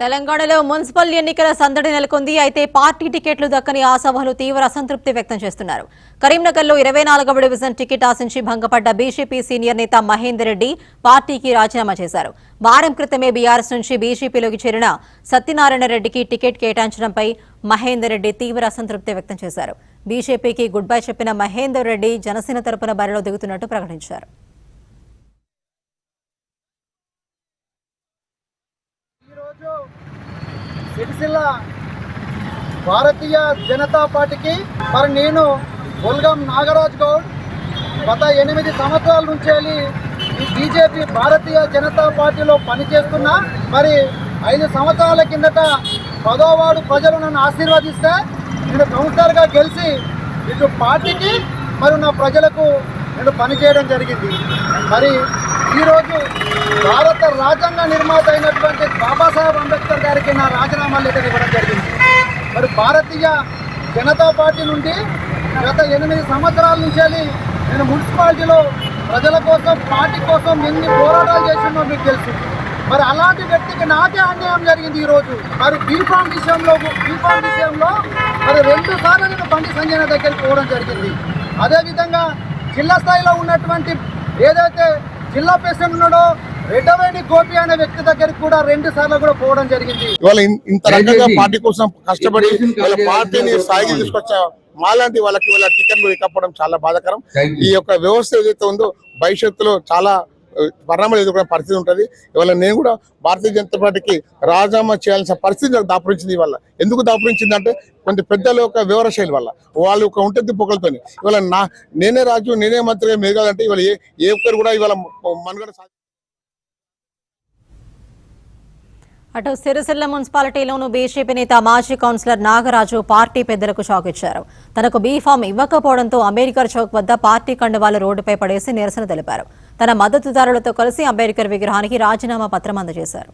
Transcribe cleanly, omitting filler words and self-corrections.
తెలంగాణలో మున్సిపల్ ఎన్నికల సందడి నెలకొంది. అయితే పార్టీ టికెట్లు దక్కని ఆశావహులు తీవ్ర అసంతృప్తి వ్యక్తం చేస్తున్నారు. కరీంనగర్లో 24వ డివిజన్ టికెట్ ఆశించి భంగపడ్డ బీజేపీ సీనియర్ నేత మహేందర్ రెడ్డి పార్టీకి రాజీనామా చేశారు. వారం క్రితమే బీఆర్ఎస్ నుంచి బీజేపీలోకి చేరిన సత్యనారాయణ రెడ్డికి టికెట్ కేటాయించడంపై మహేందర్ రెడ్డి తీవ్ర అసంతృప్తి వ్యక్తం చేశారు. బీజేపీకి గుడ్ బై చెప్పిన మహేందర్ రెడ్డి జనసేన తరపున బరిలో దిగుతున్నట్టు ప్రకటించారు. సిరిసిల్ల భారతీయ జనతా పార్టీకి మరి నేను బొల్గం నాగరాజ్ గౌడ్ గత 8 సంవత్సరాల నుంచి ఈ బీజేపీ భారతీయ జనతా పార్టీలో పనిచేస్తున్నా. మరి 5 సంవత్సరాల కిందట 10వ వార్డు ప్రజలు నన్ను ఆశీర్వదిస్తే నేను కౌన్సిలర్గా గెలిచి ఇటు పార్టీకి మరి నా ప్రజలకు నేను పనిచేయడం జరిగింది. మరి ఈరోజు భారత రాజ్యాంగ నిర్మాత అయినటువంటి బాబాసాహెబ్ అంబేద్కర్ గారికి నా రాజీనామా లెటర్ ఇవ్వడం జరిగింది. మరి భారతీయ జనతా పార్టీ నుండి గత 8 సంవత్సరాల నుంచి నేను మున్సిపాలిటీలో ప్రజల కోసం పార్టీ కోసం ఎన్ని పోరాటాలు చేసినో మీకు తెలుసు. మరి అలాంటి వ్యక్తికి నాకే అన్యాయం జరిగింది ఈరోజు. మరి బీఫామ్ విషయంలో మరి 2 సార్లు నేను బండి సంజయ్ దగ్గరికి పోవడం జరిగింది. అదేవిధంగా జిల్లా స్థాయిలో ఉన్నటువంటి ఏదైతే జిల్లా ప్రెసిడెంట్ ఉన్నాడో రెడ్డవేణి గోపి అనే వ్యక్తి దగ్గరికి కూడా 2 సార్లు కూడా పోవడం జరిగింది. ఇవాళ ఇంత రకంగా పార్టీ కోసం కష్టపడి వాళ్ళ పార్టీని స్థాయికి తీసుకొచ్చా మాలాంటి వాళ్ళకి వాళ్ళ టికెట్లు ఇవ్వకపోవడం చాలా బాధాకరం. ఈ యొక్క వ్యవస్థ ఏదైతే ఉందో భవిష్యత్తులో చాలా పరిణామాలు ఎదుర్కొనే పరిస్థితి ఉంటుంది. ఇవాళ నేను కూడా భారతీయ జనతా పార్టీకి రాజీనామా చేయాల్సిన పరిస్థితి నాకు దాపురించింది. ఇవాళ ఎందుకు దాపురించింది అంటే కొంత పెద్దల యొక్క వివరశైలి వల్ల వాళ్ళు ఒక ఉంటుంది పొగలతో ఇవాళ నేనే రాజు నేనే మంత్రిగా మెదగాలంటే ఇవాళ ఏ ఒక్కరు కూడా ఇవాళ మనుగడ అటు సిరిసిల్ల మున్సిపాలిటీలోనూ బీజేపీ నేత మాజీ కౌన్సిలర్ నాగరాజు పార్టీ పెద్దలకు షాక్ ఇచ్చారు. తనకు బీఫామ్ ఇవ్వకపోవడంతో అంబేద్కర్ చౌక్ వద్ద పార్టీ కండువాలు రోడ్డుపై పడేసి నిరసన తెలిపారు. తన మద్దతుదారులతో కలిసి అంబేద్కర్ విగ్రహానికి రాజీనామా పత్రం అందజేశారు.